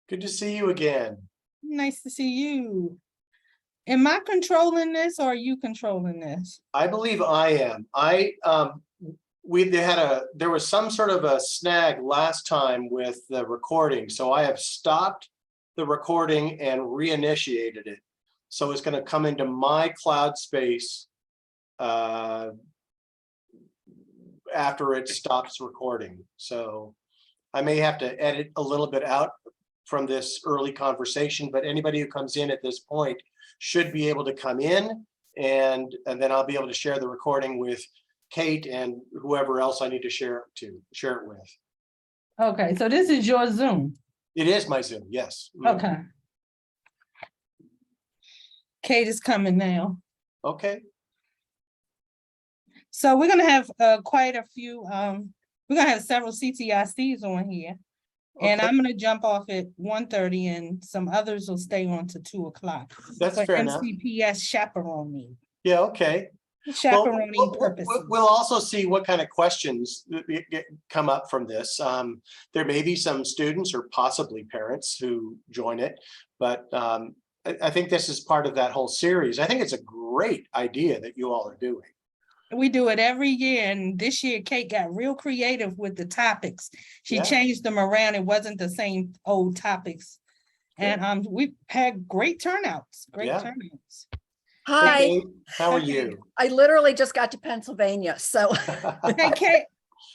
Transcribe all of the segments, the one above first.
Good to see you again. Nice to see you. Am I controlling this or are you controlling this? I believe I am. There was some sort of a snag last time with the recording, so I have stopped the recording and reinitiated it. So it's going to come into my cloud space after it stops recording. So I may have to edit a little bit out from this early conversation, but anybody who comes in at this point should be able to come in, and then I'll be able to share the recording with Kate and whoever else I need to share it with. Okay, so this is your Zoom. It is my Zoom, yes. Okay. Kate is coming now. Okay. So we're gonna have quite a few, we're gonna have several CTICs on here. And Okay. I'm gonna jump off at 1:30 and some others will stay on to 2 o'clock. That's for fair enough. MCPS chaperoning. Yeah, okay. Chaperoning purposes. We'll also see what kind of questions come up from this. There may be some students or possibly parents who join it, but I think this is part of that whole series. I think it's a great idea that you all are doing. We do it every year, and this year Kate got real creative with the topics. She changed them around. It wasn't the same old topics. And we had great turnouts. Turnouts. Hi. Hey, Kate, how are you? I literally just got to Pennsylvania, so. Hey Kate,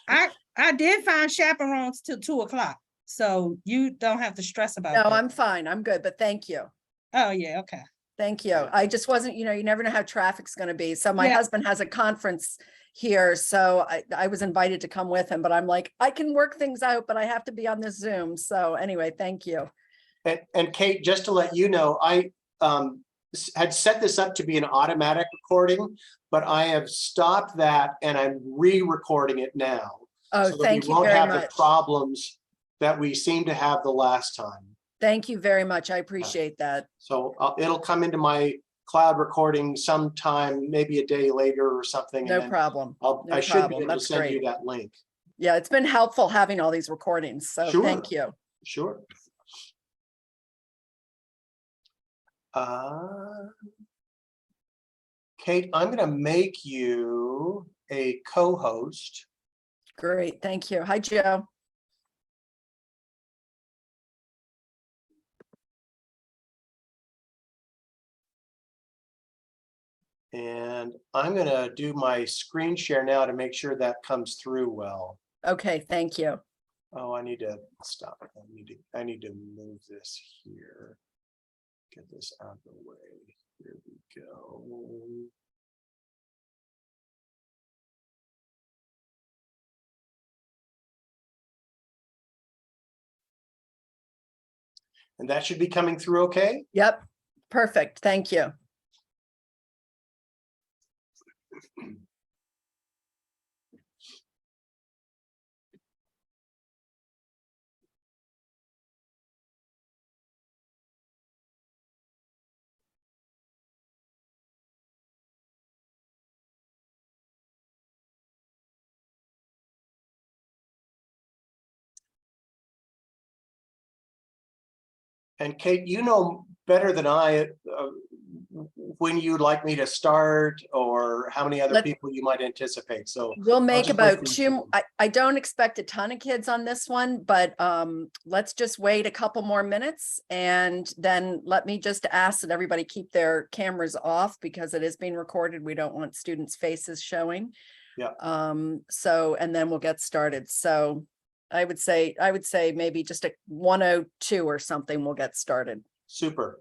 I did find chaperones till 2 o'clock, so you don't have to stress about No, that. I'm fine. I'm good, but thank you. Oh yeah, okay. Thank you. I just wasn't, you never know how traffic's going to be. So my husband has a conference here, so I was invited to come with him, but I'm like, I can work things out, but I have to be on this Zoom. So anyway, thank you. And Kate, just to let you know, I had set this up to be an automatic recording, but I have stopped that and I'm re-recording it now. Oh, so thank you very much. We won't have the problems that we seem to have the last time. Thank you very much. I appreciate that. So it'll come into my cloud recording sometime, maybe a day later or something. No problem. I should be able to send you that link. Yeah, it's been helpful having all these recordings. So thank you. Sure. Kate, I'm going to make you a co-host. Great. Thank you. Hi, Joe. And I'm going to do my screen share now to make sure that comes through well. Okay, thank you. Oh, I need to stop. I need to move this here. Get this out of the way. Here we go. And that should be coming through okay? Yep. Perfect. Thank you. And Kate, you know better than I when you'd like me to start or how many other people you might anticipate. So we'll make about 2. I don't expect a ton of kids on this one, but let's just wait a couple more minutes and then let me just ask that everybody keep their cameras off because it is being recorded. We don't want students' faces showing. Yeah. So, and then we'll get started. So I would say maybe just a 1:02 or something, we'll get started. Super.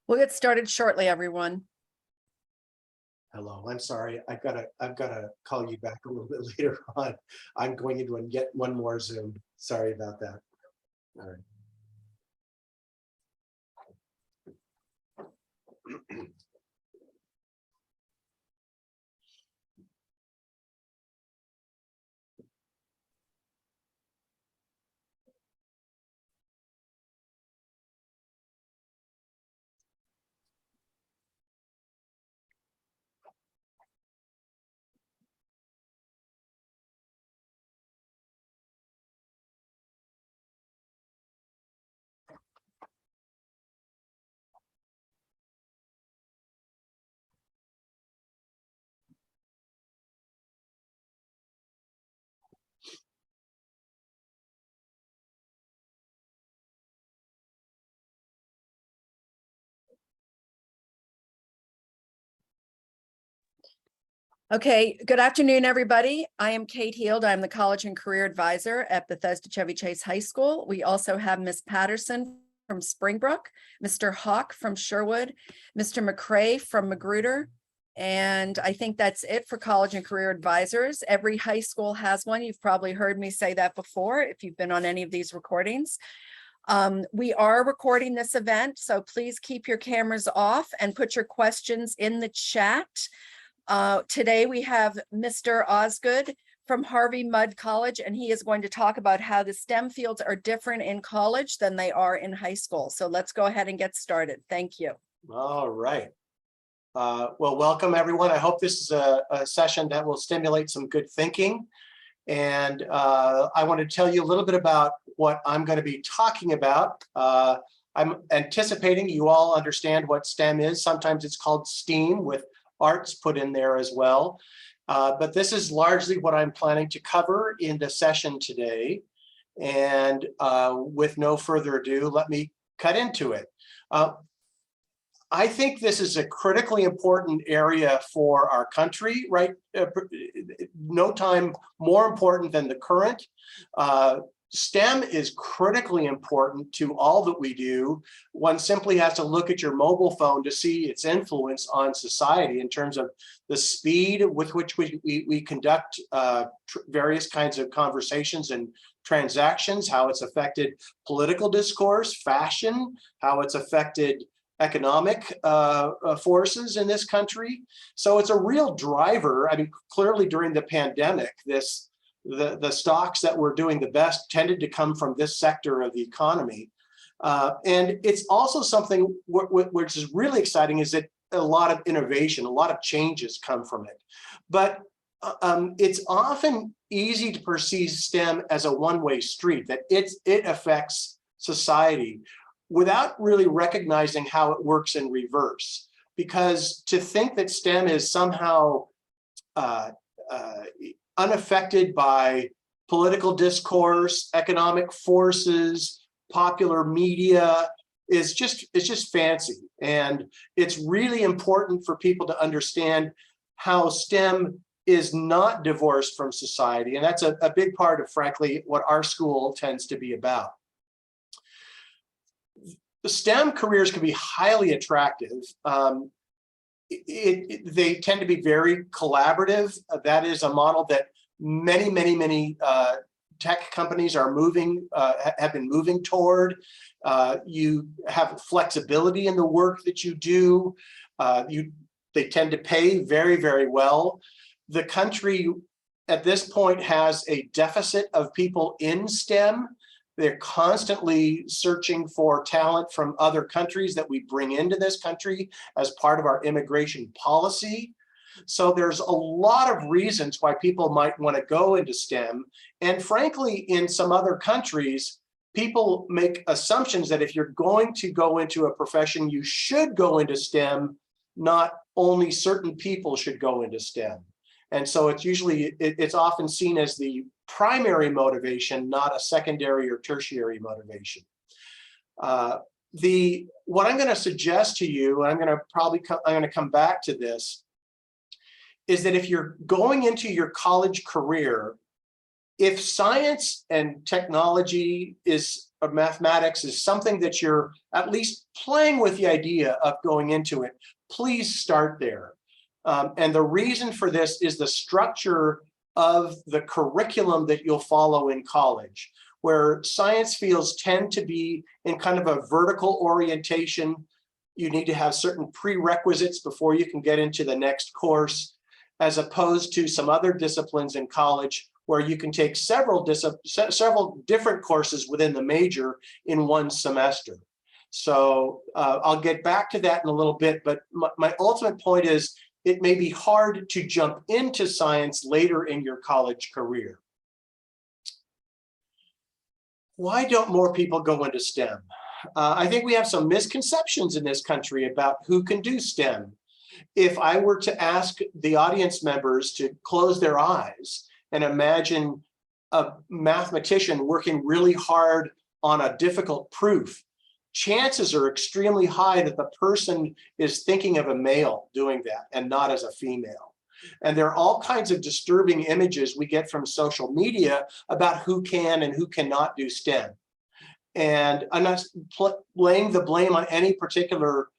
We'll get started shortly, everyone. Hello, I'm sorry. I've gotta call you back a little bit later on. I'm going into and get one more Zoom. Sorry about that. All right. Okay, good afternoon, everybody. I am Kate Heald. I'm the College and Career Advisor at Bethesda Chevy Chase High School. We also have Ms. Patterson from Springbrook, Mr. Hawk from Sherwood, Mr. McCrae from Magruder, and I think that's it for College and Career Advisors. Every high school has one. You've probably heard me say that before if you've been on any of these recordings. We are recording this event, so please keep your cameras off and put your questions in the chat. Today we have Mr. Osgood from Harvey Mudd College, and he is going to talk about how the STEM fields are different in college than they are in high school. So let's go ahead and get started. Thank you. All right. Well, welcome everyone. I hope this is a session that will stimulate some good thinking. And I want to tell you a little bit about what I'm going to be talking about. I'm anticipating you all understand what STEM is. Sometimes it's called STEAM with arts put in there as well. But this is largely what I'm planning to cover in the session today. And with no further ado, let me cut into it. I think this is a critically important area for our country, right? No time more important than the current. STEM is critically important to all that we do. One simply has to look at your mobile phone to see its influence on society in terms of the speed with which we conduct various kinds of conversations and transactions, how it's affected political discourse, fashion, how it's affected economic forces in this country. So it's a real driver. I mean, clearly during the pandemic, the stocks that were doing the best tended to come from this sector of the economy. And it's also something which is really exciting is that a lot of innovation, a lot of changes come from it. But it's often easy to perceive STEM as a one-way street, that it affects society without really recognizing how it works in reverse. Because to think that STEM is somehow unaffected by political discourse, economic forces, popular media it's just fancy. And it's really important for people to understand how STEM is not divorced from society. And that's a big part of, frankly, what our school tends to be about. The STEM careers can be highly attractive. They tend to be very collaborative. That is a model that many tech companies are have been moving toward. You have flexibility in the work that you do. They tend to pay very well. The country at this point has a deficit of people in STEM. They're constantly searching for talent from other countries that we bring into this country as part of our immigration policy. So there's a lot of reasons why people might want to go into STEM. And frankly, in some other countries, people make assumptions that if you're going to go into a profession, you should go into STEM, not only certain people should go into STEM. And so it's often seen as the primary motivation, not a secondary or tertiary motivation. What I'm going to suggest to you, and I'm going to come back to this, is that if you're going into your college career, if science and technology is of mathematics is something that you're at least playing with the idea of going into it, please start there. And the reason for this is the structure of the curriculum that you'll follow in college, where science fields tend to be in kind of a vertical orientation. You need to have certain prerequisites before you can get into the next course, as opposed to some other disciplines in college where you can take several different courses within the major in one semester. So I'll get back to that in a little bit, but my ultimate point is it may be hard to jump into science later in your college career. Why don't more people go into STEM? I think we have some misconceptions in this country about who can do STEM. If I were to ask the audience members to close their eyes and imagine a mathematician working really hard on a difficult proof, chances are extremely high that the person is thinking of a male doing that and not as a female. And there are all kinds of disturbing images we get from social media about who can and who cannot do STEM. And I'm not laying the blame on any particular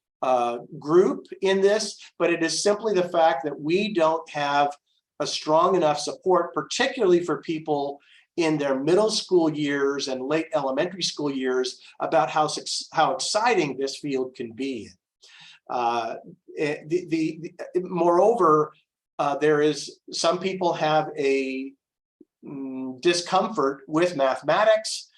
group in this, but it is simply the fact that we don't have a strong enough support, particularly for people in their middle school years and late elementary school years, about how exciting this field can be. Moreover, there is some people have a discomfort with mathematics.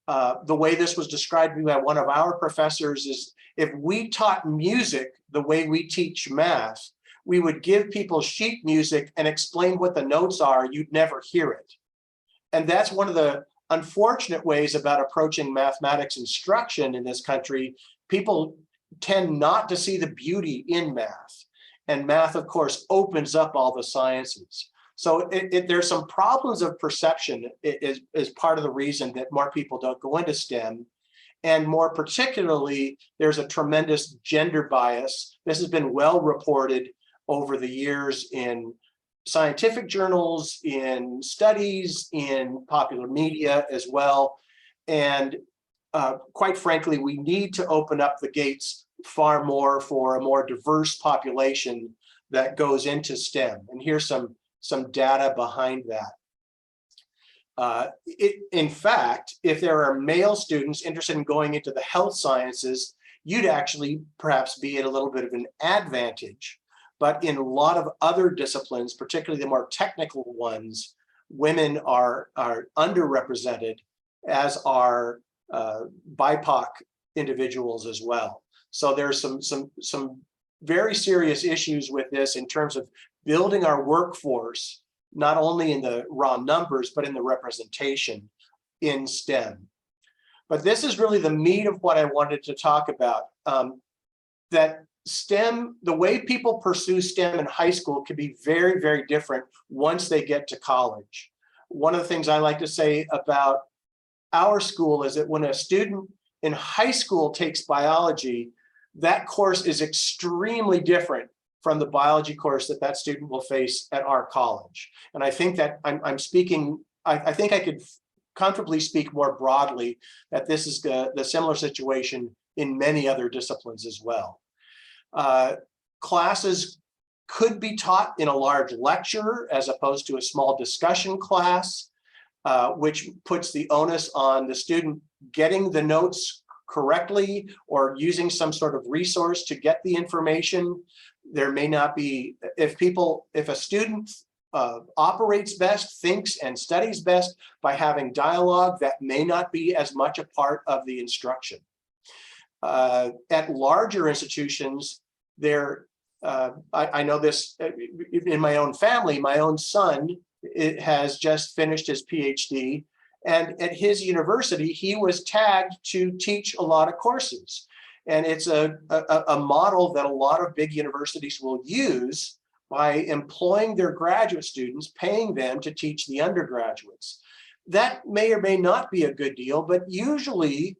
The way this was described to me by one of our professors is, if we taught music the way we teach math, we would give people sheet music and explain what the notes are, you'd never hear it. And that's one of the unfortunate ways about approaching mathematics instruction in this country. People tend not to see the beauty in math. And math, of course, opens up all the sciences. So there's some problems of perception is part of the reason that more people don't go into STEM. And more particularly, there's a tremendous gender bias. This has been well reported over the years in scientific journals, in studies, in popular media as well. And quite frankly, we need to open up the gates far more for a more diverse population that goes into STEM. And here's some data behind that. In fact, if there are male students interested in going into the health sciences, you'd actually perhaps be at a little bit of an advantage. But in a lot of other disciplines, particularly the more technical ones, women are underrepresented, as are BIPOC individuals as well. So there's some very serious issues with this in terms of building our workforce, not only in the raw numbers, but in the representation in STEM. But this is really the meat of what I wanted to talk about, that STEM, the way people pursue STEM in high school can be very, very different once they get to college. One of the things I like to say about our school is that when a student in high school takes biology, that course is extremely different from the biology course that student will face at our college. And I think that I'm speaking, I think I could comfortably speak more broadly that this is the similar situation in many other disciplines as well. Classes could be taught in a large lecture as opposed to a small discussion class, which puts the onus on the student getting the notes correctly or using some sort of resource to get the information. There may not be, if a student operates best, thinks and studies best by having dialogue, that may not be as much a part of the instruction. At larger institutions, I know this in my own family. My own son has just finished his PhD, and at his university, he was tagged to teach a lot of courses. And it's a model that a lot of big universities will use by employing their graduate students, paying them to teach the undergraduates. That may or may not be a good deal, but usually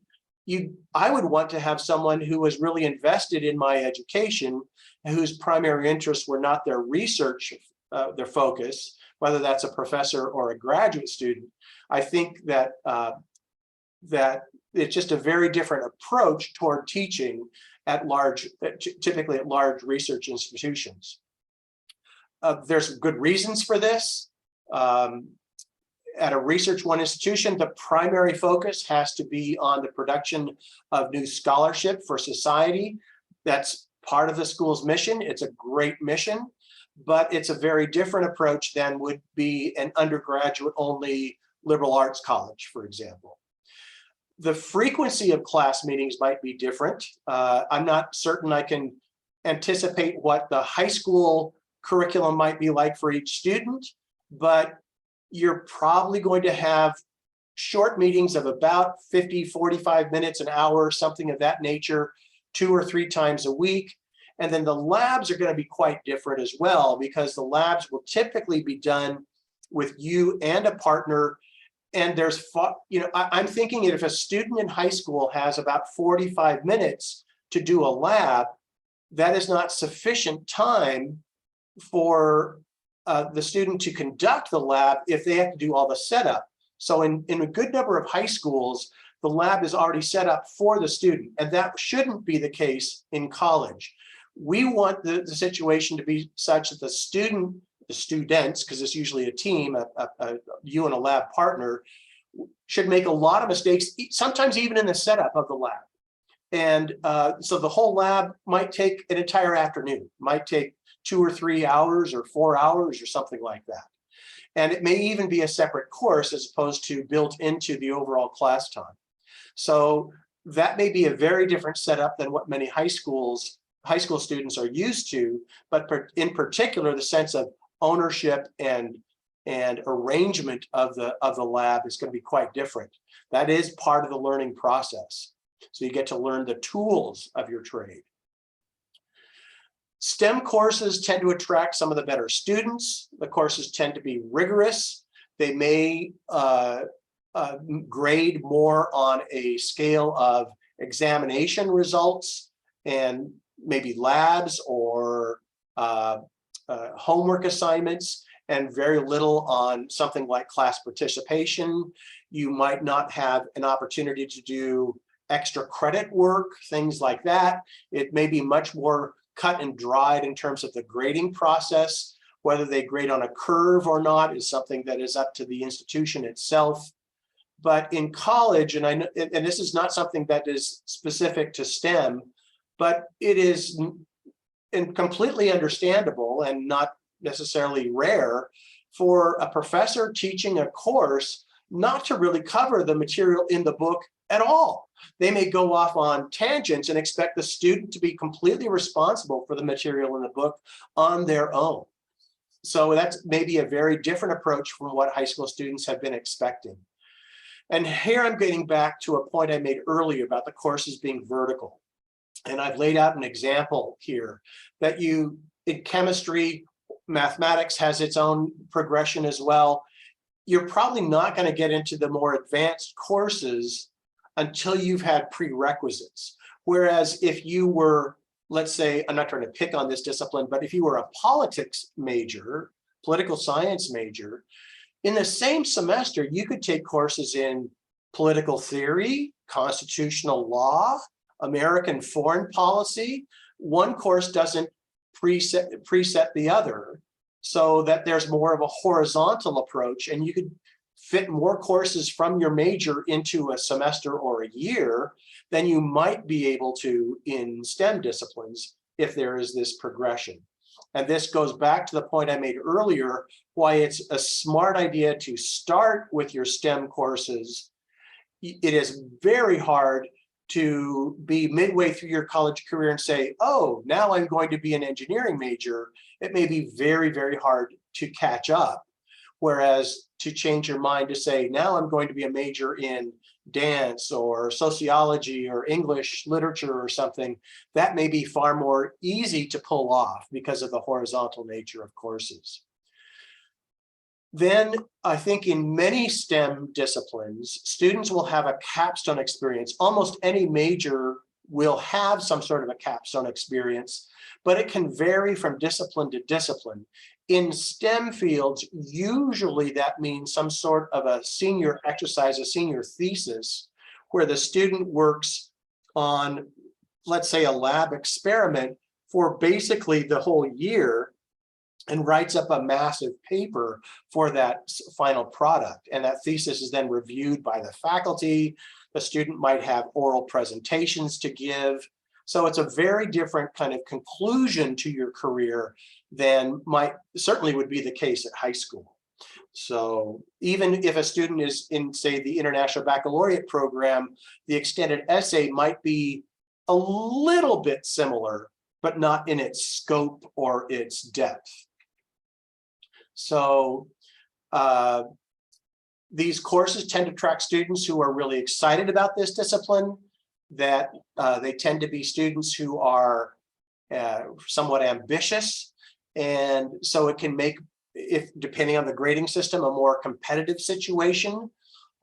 I would want to have someone who was really invested in my education and whose primary interests were not their research, their focus, whether that's a professor or a graduate student. I think that it's just a very different approach toward teaching at large, typically at large research institutions. There's good reasons for this. At a Research One institution, the primary focus has to be on the production of new scholarship for society. That's part of the school's mission. It's a great mission, but it's a very different approach than would be an undergraduate only liberal arts college, for example. The frequency of class meetings might be different. I'm not certain I can anticipate what the high school curriculum might be like for each student, but you're probably going to have short meetings of about 50, 45 minutes, an hour, something of that nature, 2 or 3 times a week. And then the labs are going to be quite different as well, because the labs will typically be done with you and a partner. And there's, I'm thinking if a student in high school has about 45 minutes to do a lab, that is not sufficient time for the student to conduct the lab if they have to do all the setup. So in a good number of high schools, the lab is already set up for the student, and that shouldn't be the case in college. We want the situation to be such that the students, because it's usually a team, you and a lab partner, should make a lot of mistakes, sometimes even in the setup of the lab. And so the whole lab might take an entire afternoon, might take 2 or 3 hours or 4 hours or something like that. And it may even be a separate course as opposed to built into the overall class time. So that may be a very different setup than what many high school students are used to, but in particular, the sense of ownership and arrangement of the lab is going to be quite different. That is part of the learning process. So you get to learn the tools of your trade. STEM courses tend to attract some of the better students. The courses tend to be rigorous. They may grade more on a scale of examination results and maybe labs or homework assignments, and very little on something like class participation. You might not have an opportunity to do extra credit work, things like that. It may be much more cut and dried in terms of the grading process. Whether they grade on a curve or not is something that is up to the institution itself. But in college, and I know, and this is not something that is specific to STEM, but it is completely understandable and not necessarily rare for a professor teaching a course not to really cover the material in the book at all. They may go off on tangents and expect the student to be completely responsible for the material in the book on their own. So that's maybe a very different approach from what high school students have been expecting. And here I'm getting back to a point I made earlier about the courses being vertical. And I've laid out an example here that in chemistry, mathematics has its own progression as well. You're probably not going to get into the more advanced courses until you've had prerequisites. Whereas if you were, let's say, I'm not trying to pick on this discipline, but if you were a politics major, political science major, in the same semester, you could take courses in political theory, constitutional law, American foreign policy. One course doesn't preset the other, so that there's more of a horizontal approach, and you could fit more courses from your major into a semester or a year than you might be able to in STEM disciplines if there is this progression. And this goes back to the point I made earlier, why it's a smart idea to start with your STEM courses. It is very hard to be midway through your college career and say, oh, now I'm going to be an engineering major. It may be very, very hard to catch up. Whereas to change your mind to say, now I'm going to be a major in dance or sociology or English literature or something, that may be far more easy to pull off because of the horizontal nature of courses. Then I think in many STEM disciplines, students will have a capstone experience. Almost any major will have some sort of a capstone experience, but it can vary from discipline to discipline. In STEM fields, usually that means some sort of a senior exercise, a senior thesis, where the student works on, let's say, a lab experiment for basically the whole year and writes up a massive paper for that final product. And that thesis is then reviewed by the faculty. The student might have oral presentations to give. So it's a very different kind of conclusion to your career than certainly would be the case at high school. So even if a student is in, say, the International Baccalaureate program, the extended essay might be a little bit similar, but not in its scope or its depth. So these courses tend to attract students who are really excited about this discipline, that they tend to be students who are somewhat ambitious. And so it can make, if depending on the grading system, a more competitive situation.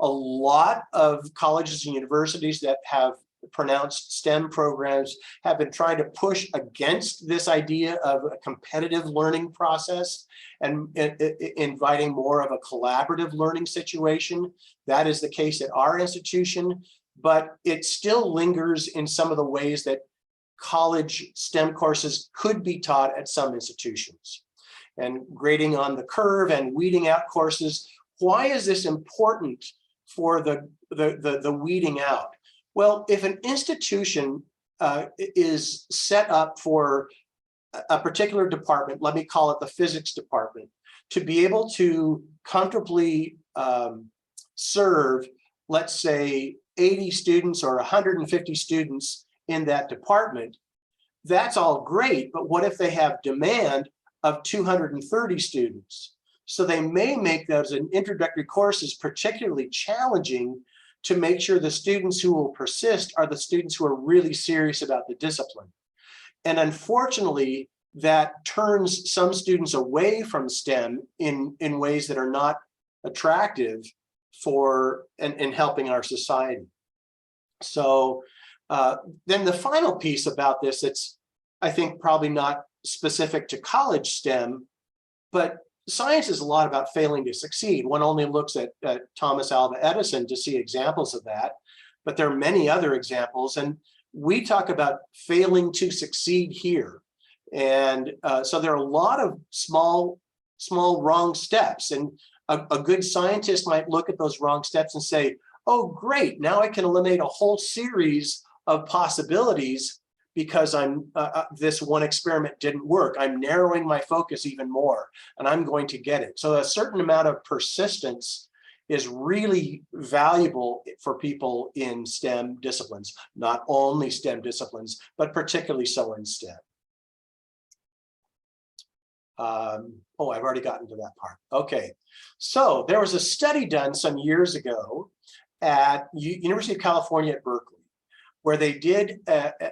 A lot of colleges and universities that have pronounced STEM programs have been trying to push against this idea of a competitive learning process and inviting more of a collaborative learning situation. That is the case at our institution, but it still lingers in some of the ways that college STEM courses could be taught at some institutions. And grading on the curve and weeding out courses. Why is this important for the weeding out? Well, if an institution is set up for a particular department, let me call it the physics department, to be able to comfortably serve, let's say, 80 students or 150 students in that department, that's all great. But what if they have demand of 230 students? So they may make those introductory courses particularly challenging to make sure the students who will persist are the students who are really serious about the discipline. And unfortunately, that turns some students away from STEM in ways that are not attractive for in helping our society. So then the final piece about this, it's, I think, probably not specific to college STEM, but science is a lot about failing to succeed. One only looks at Thomas Alva Edison to see examples of that, but there are many other examples. And we talk about failing to succeed here. And so there are a lot of small wrong steps. And a good scientist might look at those wrong steps and say, oh, great, now I can eliminate a whole series of possibilities because this one experiment didn't work. I'm narrowing my focus even more, and I'm going to get it. So a certain amount of persistence is really valuable for people in STEM disciplines, not only STEM disciplines, but particularly so in STEM. Oh, I've already gotten to that part. Okay, so there was a study done some years ago at University of California at Berkeley, where they did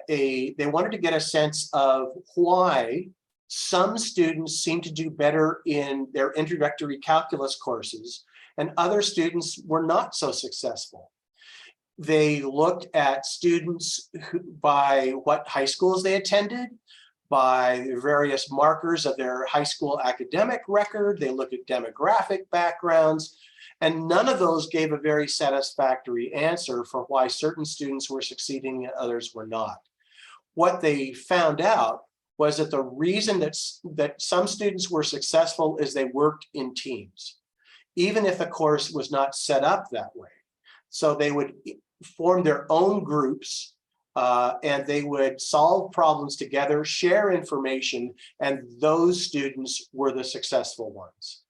they wanted to get a sense of why some students seem to do better in their introductory calculus courses and other students were not so successful. They looked at students by what high schools they attended, by various markers of their high school academic record. They looked at demographic backgrounds. And none of those gave a very satisfactory answer for why certain students were succeeding and others were not. What they found out was that the reason that some students were successful is they worked in teams, even if the course was not set up that way. So they would form their own groups and they would solve problems together, share information, and those students were the successful ones.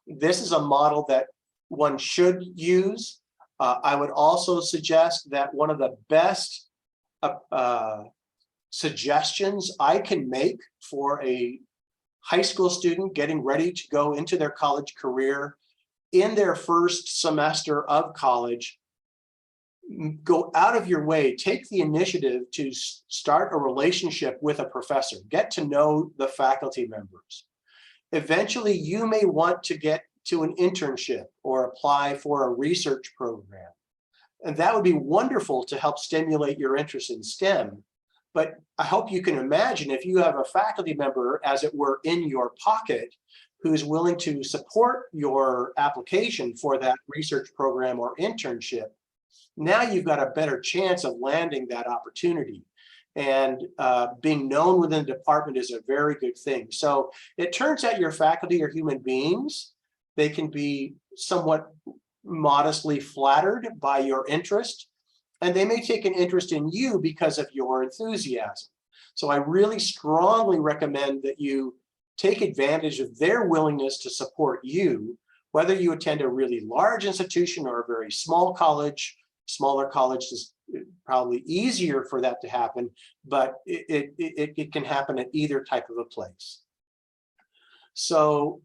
This is a model that one should use. I would also suggest that one of the best suggestions I can make for a high school student getting ready to go into their college career, in their first semester of college, go out of your way, take the initiative to start a relationship with a professor, get to know the faculty members. Eventually, you may want to get to an internship or apply for a research program. And that would be wonderful to help stimulate your interest in STEM. But I hope you can imagine if you have a faculty member, as it were, in your pocket, who's willing to support your application for that research program or internship, Now you've got a better chance of landing that opportunity. And being known within the department is a very good thing. So it turns out your faculty are human beings. They can be somewhat modestly flattered by your interest, and they may take an interest in you because of your enthusiasm. So I really strongly recommend that you take advantage of their willingness to support you, whether you attend a really large institution or a very small college. Smaller college is probably easier for that to happen, but it can happen at either type of a place. So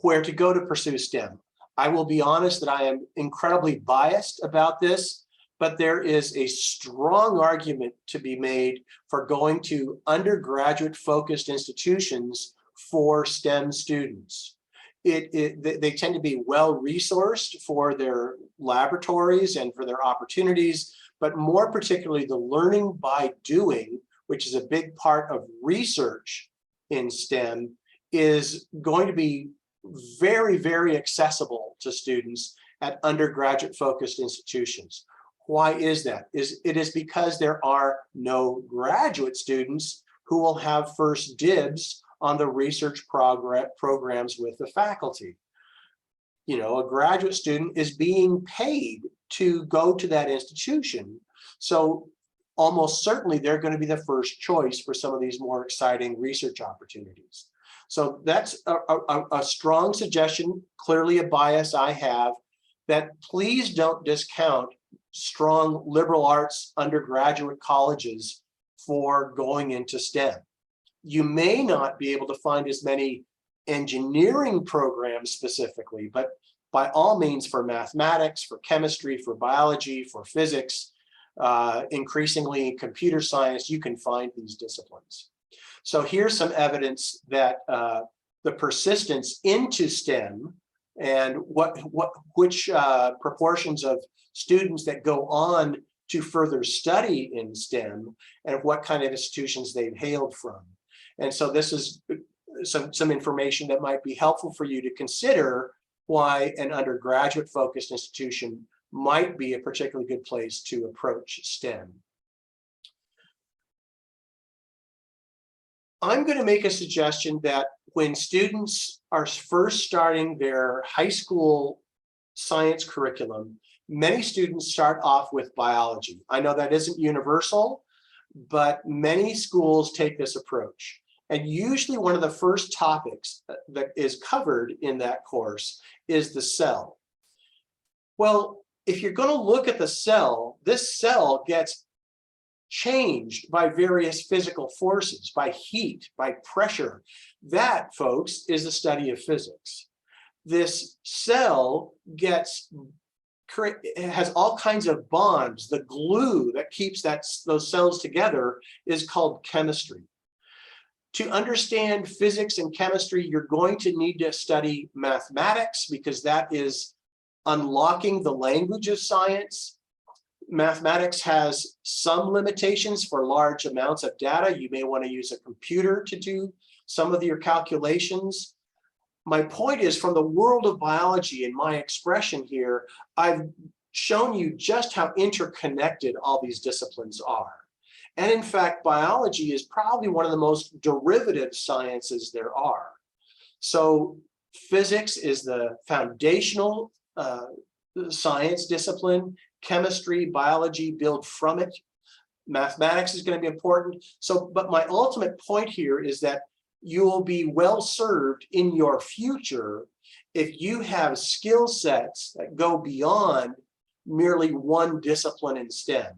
where to go to pursue STEM? I will be honest that I am incredibly biased about this, but there is a strong argument to be made for going to undergraduate focused institutions for STEM students. They tend to be well resourced for their laboratories and for their opportunities, but more particularly the learning by doing, which is a big part of research in STEM, is going to be very, very accessible to students at undergraduate focused institutions. Why is that? It is because there are no graduate students who will have first dibs on the research programs with the faculty. You know, a graduate student is being paid to go to that institution. So almost certainly they're going to be the first choice for some of these more exciting research opportunities. So that's a strong suggestion, clearly a bias I have, that please don't discount strong liberal arts undergraduate colleges for going into STEM. You may not be able to find as many engineering programs specifically, but by all means for mathematics, for chemistry, for biology, for physics, increasingly computer science, you can find these disciplines. So here's some evidence that the persistence into STEM and which proportions of students that go on to further study in STEM and what kind of institutions they've hailed from. And so this is some information that might be helpful for you to consider why an undergraduate focused institution might be a particularly good place to approach STEM. I'm going to make a suggestion that when students are first starting their high school science curriculum, many students start off with biology. I know that isn't universal, but many schools take this approach. And usually one of the first topics that is covered in that course is the cell. Well, if you're going to look at the cell, this cell gets changed by various physical forces, by heat, by pressure. That, folks, is the study of physics. This cell has all kinds of bonds. The glue that keeps those cells together is called chemistry. To understand physics and chemistry, you're going to need to study mathematics because that is unlocking the language of science. Mathematics has some limitations for large amounts of data. You may want to use a computer to do some of your calculations. My point is, from the world of biology, in my expression here, I've shown you just how interconnected all these disciplines are. And in fact, biology is probably one of the most derivative sciences there are. So physics is the foundational science discipline. Chemistry, biology build from it. Mathematics is going to be important. So, but my ultimate point here is that you will be well served in your future if you have skill sets that go beyond merely one discipline in STEM.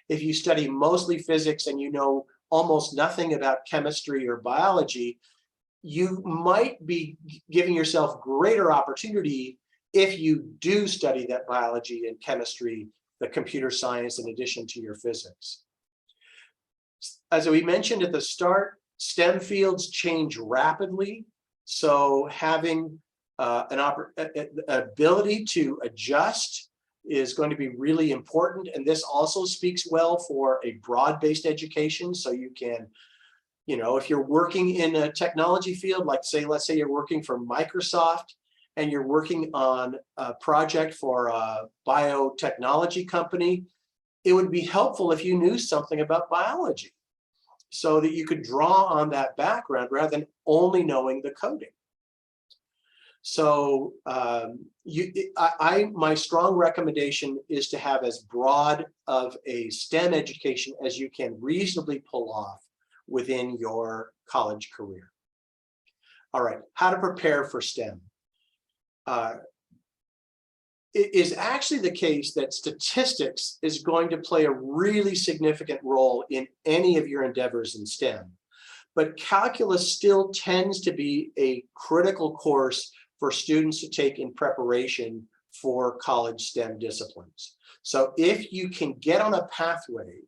If you study mostly physics and you know almost nothing about chemistry or biology, you might be giving yourself greater opportunity if you do study that biology and chemistry, the computer science, in addition to your physics. As we mentioned at the start, STEM fields change rapidly. So having an ability to adjust is going to be really important. And this also speaks well for a broad-based education. So you can, you know, if you're working in a technology field, like let's say you're working for Microsoft, and you're working on a project for a biotechnology company, it would be helpful if you knew something about biology so that you could draw on that background rather than only knowing the coding. So my strong recommendation is to have as broad of a STEM education as you can reasonably pull off within your college career. All right, how to prepare for STEM. It is actually the case that statistics is going to play a really significant role in any of your endeavors in STEM, but calculus still tends to be a critical course for students to take in preparation for college STEM disciplines. So if you can get on a pathway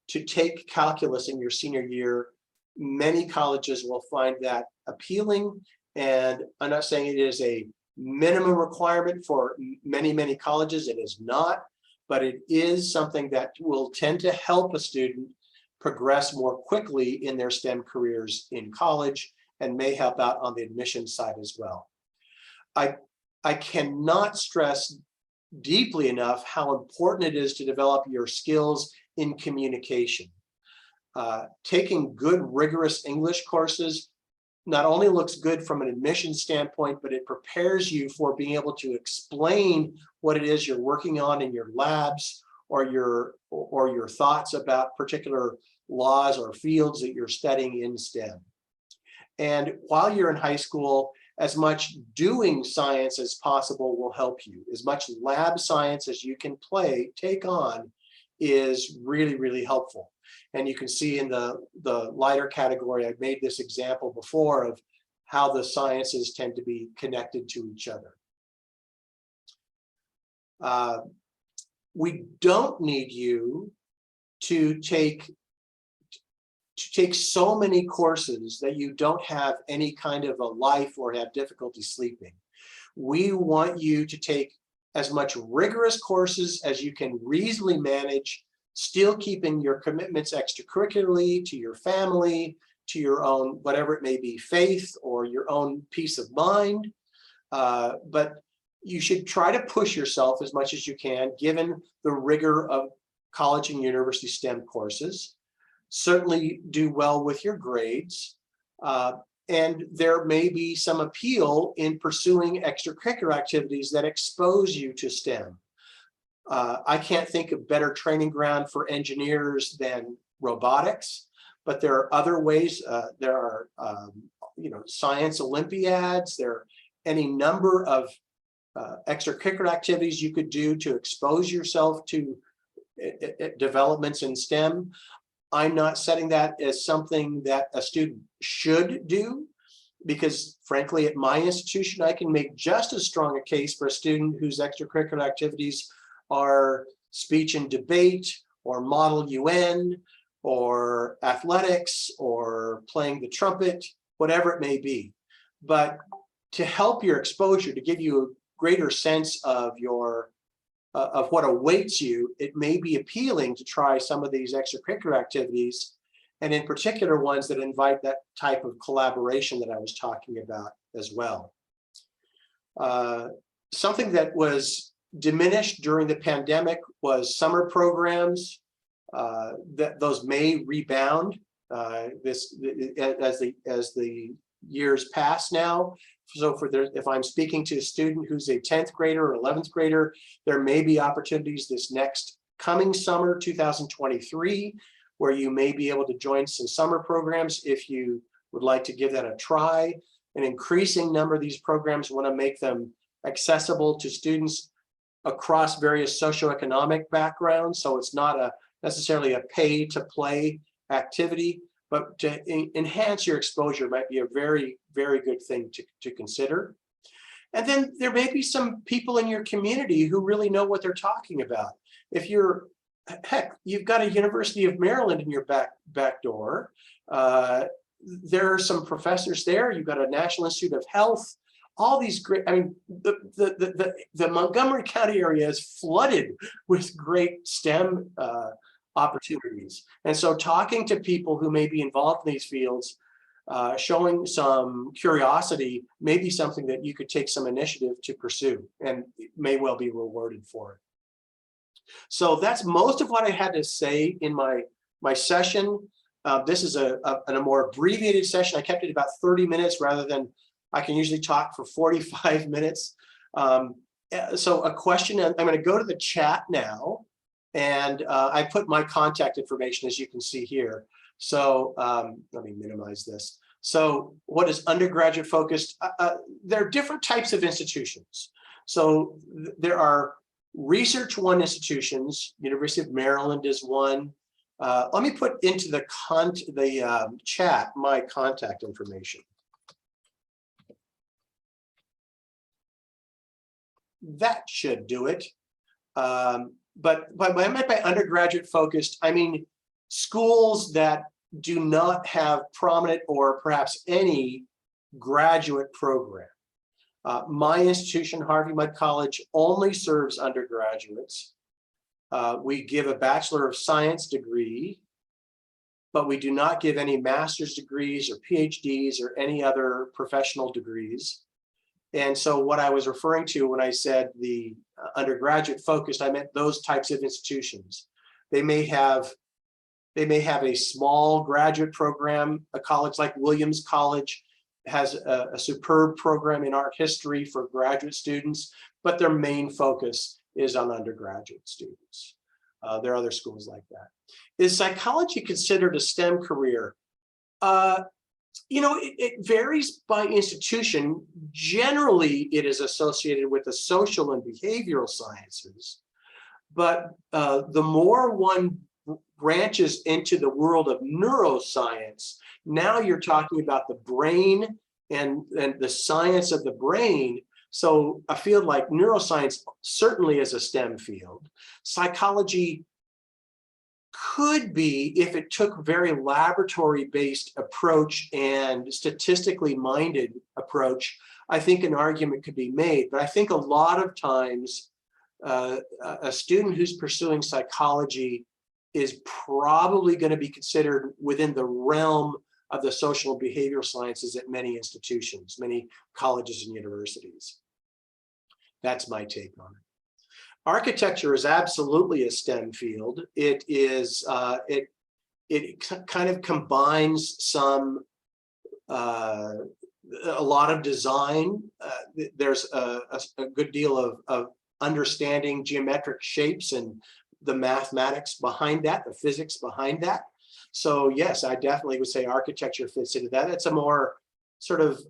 to take calculus in your senior year, many colleges will find that appealing. And I'm not saying it is a minimum requirement for many colleges, it is not, but it is something that will tend to help a student progress more quickly in their STEM careers in college and may help out on the admissions side as well. I cannot stress deeply enough how important it is to develop your skills in communication. Taking good, rigorous English courses not only looks good from an admissions standpoint, but it prepares you for being able to explain what it is you're working on in your labs or your thoughts about particular laws or fields that you're studying in STEM. And while you're in high school, as much doing science as possible will help you. As much lab science as you can take on is really helpful. And you can see in the lighter category, I've made this example before of how the sciences tend to be connected to each other. We don't need you to take so many courses that you don't have any kind of a life or have difficulty sleeping. We want you to take as much rigorous courses as you can reasonably manage, still keeping your commitments extracurricularly to your family, to your own, whatever it may be, faith or your own peace of mind. But you should try to push yourself as much as you can, given the rigor of college and university STEM courses. Certainly do well with your grades. And there may be some appeal in pursuing extracurricular activities that expose you to STEM. I can't think of better training ground for engineers than robotics, but there are other ways. There are, science Olympiads. There are any number of extracurricular activities you could do to expose yourself to developments in STEM. I'm not setting that as something that a student should do, because frankly, at my institution, I can make just as strong a case for a student whose extracurricular activities are speech and debate, or model UN, or athletics, or playing the trumpet, whatever it may be. But to help your exposure, to give you a greater sense of of what awaits you, it may be appealing to try some of these extracurricular activities, and in particular ones that invite that type of collaboration that I was talking about as well. Something that was diminished during the pandemic was summer programs. Those may rebound as the years pass now. So if I'm speaking to a student who's a 10th grader or 11th grader, there may be opportunities this next coming summer, 2023, where you may be able to join some summer programs if you would like to give that a try. An increasing number of these programs want to make them accessible to students across various socioeconomic backgrounds. So it's not necessarily a pay to play activity, but to enhance your exposure might be a very good thing to consider. And then there may be some people in your community who really know what they're talking about. If you've got a University of Maryland in your back door, there are some professors there, you've got a National Institute of Health, all these great, I mean, the Montgomery County area is flooded with great STEM opportunities. And so talking to people who may be involved in these fields showing some curiosity may be something that you could take some initiative to pursue and may well be rewarded for it. So that's most of what I had to say in my session. This is a more abbreviated session. I kept it about 30 minutes rather than I can usually talk for 45 minutes. So a question, I'm going to go to the chat now, and I put my contact information, as you can see here. So let me minimize this. So what is undergraduate focused? There are different types of institutions. So there are Research One institutions. University of Maryland is one. Let me put into the chat my contact information. That should do it. But when I meant by undergraduate focused, I mean schools that do not have prominent or perhaps any graduate program. My institution, Harvey Mudd College, only serves undergraduates. We give a Bachelor of Science degree, but we do not give any master's degrees or PhDs or any other professional degrees. And so what I was referring to when I said the undergraduate focused, I meant those types of institutions. They may have a small graduate program. A college like Williams College has a superb program in art history for graduate students, but their main focus is on undergraduate students. There are other schools like that. Is psychology considered a STEM career? You know, it varies by institution. Generally, it is associated with the social and behavioral sciences, but the more one branches into the world of neuroscience, now you're talking about the brain and the science of the brain. So a field like neuroscience certainly is a STEM field. Psychology could be, if it took very laboratory-based approach and statistically minded approach, I think an argument could be made. But I think a lot of times a student who's pursuing psychology is probably going to be considered within the realm of the social and behavioral sciences at many institutions, many colleges and universities. That's my take on it. Architecture is absolutely a STEM field. It is, it kind of combines some, a lot of design. There's a good deal of understanding geometric shapes and the mathematics behind that, the physics behind that. So yes, I definitely would say architecture fits into that. It's a more sort of,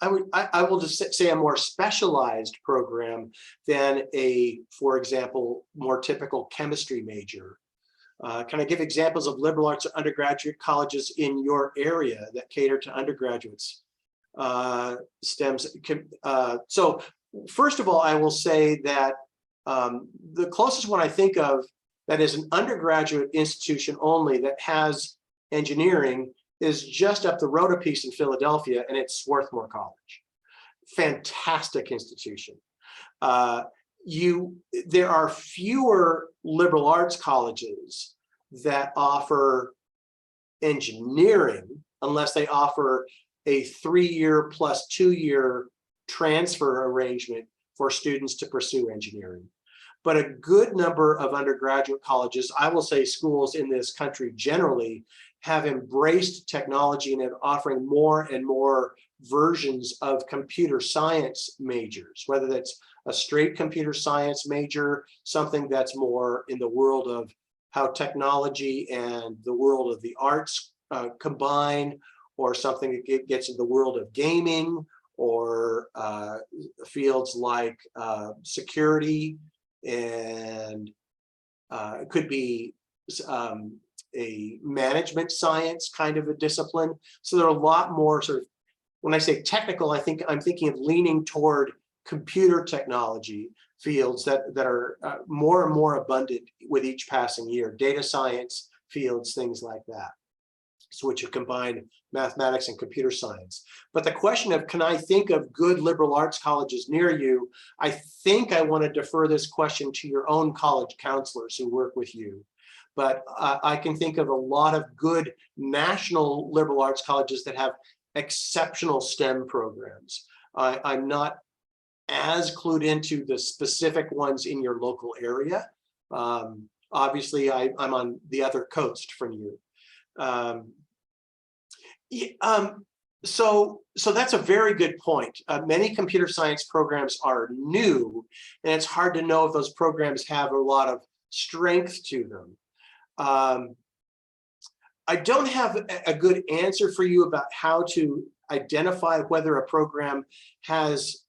I will just say a more specialized program than a, for example, more typical chemistry major. Can I give examples of liberal arts or undergraduate colleges in your area that cater to undergraduates? STEMs. So first of all, I will say that the closest one I think of that is an undergraduate institution only that has engineering is just up the road a piece in Philadelphia, and it's Swarthmore College. Fantastic institution. There are fewer liberal arts colleges that offer engineering unless they offer a 3-year plus 2-year transfer arrangement for students to pursue engineering. But a good number of undergraduate colleges, I will say schools in this country generally, have embraced technology and are offering more and more versions of computer science majors, whether that's a straight computer science major, something that's more in the world of how technology and the world of the arts combine, or something that gets in the world of gaming, or fields like security, and it could be a management science kind of a discipline. So there are a lot more sort of, when I say technical, I'm thinking of leaning toward computer technology fields that are more and more abundant with each passing year. Data science fields, things like that. So which have combined mathematics and computer science. But the question of, can I think of good liberal arts colleges near you? I think I want to defer this question to your own college counselors who work with you. but I can think of a lot of good national liberal arts colleges that have exceptional STEM programs. I'm not as clued into the specific ones in your local area. Obviously, I'm on the other coast from you. So that's a very good point. Many computer science programs are new, and it's hard to know if those programs have a lot of strength to them. I don't have a good answer for you about how to identify whether a program has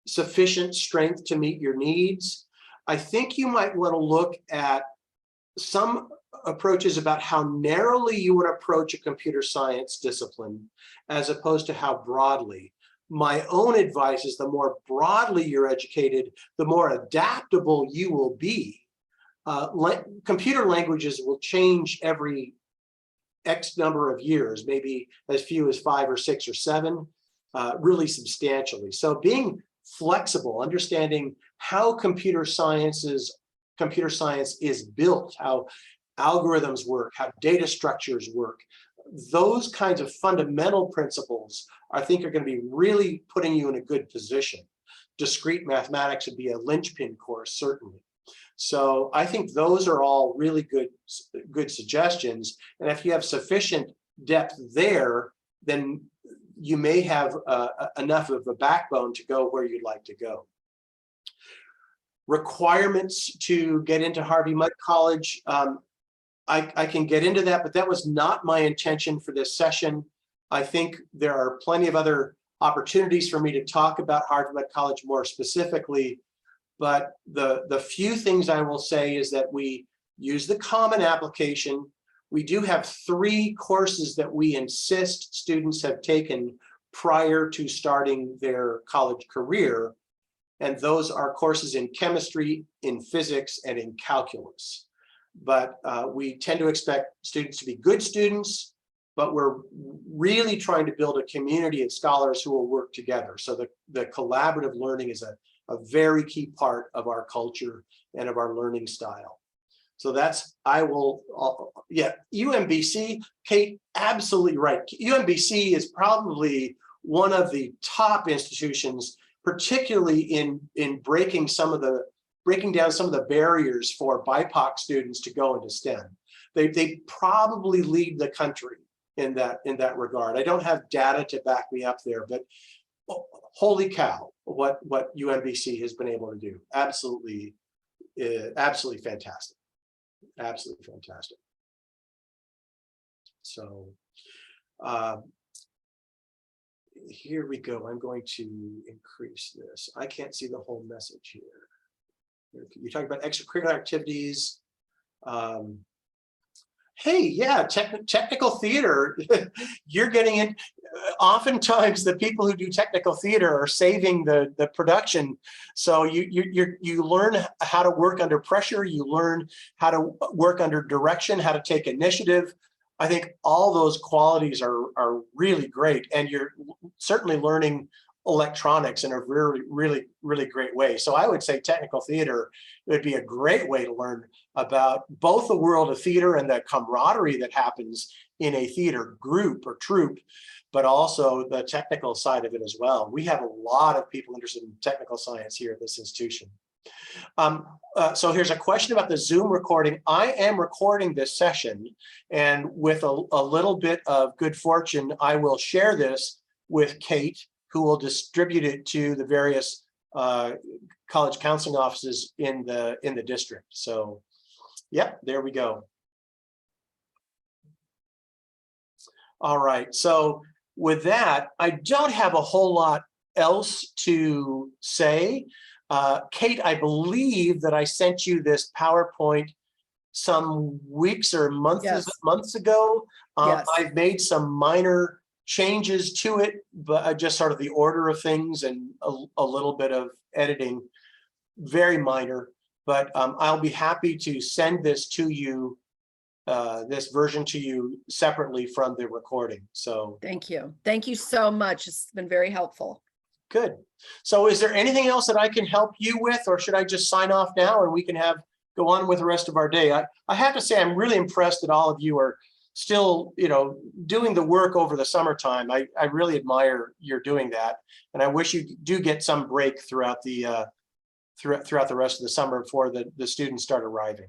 sufficient strength to meet your needs. I think you might want to look at some approaches about how narrowly you would approach a computer science discipline as opposed to how broadly. My own advice is the more broadly you're educated, the more adaptable you will be. Computer languages will change every X number of years, maybe as few as 5 or 6 or 7, really substantially. So being flexible, understanding how computer science is built, how algorithms work, how data structures work, those kinds of fundamental principles, I think, are going to be really putting you in a good position. Discrete mathematics would be a linchpin course, certainly. So I think those are all really good suggestions. And if you have sufficient depth there, then you may have enough of a backbone to go where you'd like to go. Requirements to get into Harvey Mudd College. I can get into that, but that was not my intention for this session. I think there are plenty of other opportunities for me to talk about Harvey Mudd College more specifically. But the few things I will say is that we use the common application. We do have 3 courses that we insist students have taken prior to starting their college career. And those are courses in chemistry, in physics, and in calculus. But we tend to expect students to be good students, but we're really trying to build a community of scholars who will work together. So the collaborative learning is a very key part of our culture and of our learning style. So that's, yeah, UMBC, Kate, absolutely right. UMBC is probably one of the top institutions, particularly in breaking down some of the barriers for BIPOC students to go into STEM. They probably lead the country in that regard. I don't have data to back me up there, but holy cow, what UMBC has been able to do. Absolutely fantastic. Absolutely fantastic. So here we go. I'm going to increase this. I can't see the whole message here. You're talking about extracurricular activities. Hey, yeah, technical theater. You're getting in. Oftentimes, the people who do technical theater are saving the production. So you learn how to work under pressure. You learn how to work under direction, how to take initiative. I think all those qualities are really great, and you're certainly learning electronics in a really great way. So I would say technical theater would be a great way to learn about both the world of theater and the camaraderie that happens in a theater group or troupe, but also the technical side of it as well. We have a lot of people interested in technical science here at this institution. So here's a question about the Zoom recording. I am recording this session, and with a little bit of good fortune, I will share this with Kate, who will distribute it to the various college counseling offices in the district. So, yeah, there we go. All right. So with that, I don't have a whole lot else to say. Kate, I believe that I sent you this PowerPoint some weeks or months ago. Yes. I've made some minor changes to it, but just sort of the order of things and a little bit of editing, very minor, but I'll be happy to send this to you, this version to you separately from the recording. So thank you so much. It's been very helpful. Good. So is there anything else that I can help you with, or should I just sign off now and we can have go on with the rest of our day. I have to say, I'm really impressed that all of you are still, doing the work over the summertime. I really admire you're doing that. And I wish you do get some break throughout the throughout the rest of the summer before the students start arriving.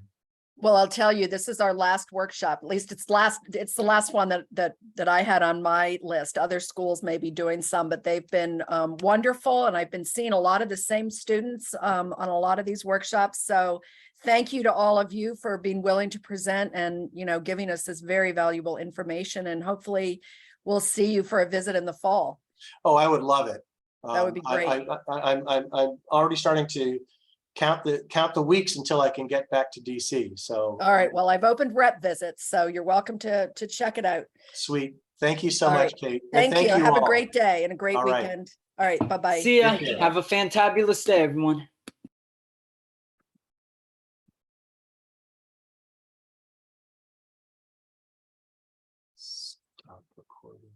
Well, I'll tell you, this is our last workshop. At least it's the last one that I had on my list. Other schools may be doing some, but they've been wonderful. And I've been seeing a lot of the same students on a lot of these workshops. So thank you to all of you for being willing to present and, giving us this very valuable information. And hopefully we'll see you for a visit in the fall. Oh, I would love it. That would be great. I'm already starting to count the weeks until I can get back to DC. So. All right. Well, I've opened rep visits, so you're welcome to check it out. Sweet. Thank you so All much, right. Kate. Thank And you. Have a all. great day and a great All right. weekend. All right. Bye-bye. See ya. Take care. Have a fantabulous day, everyone. Stop recording.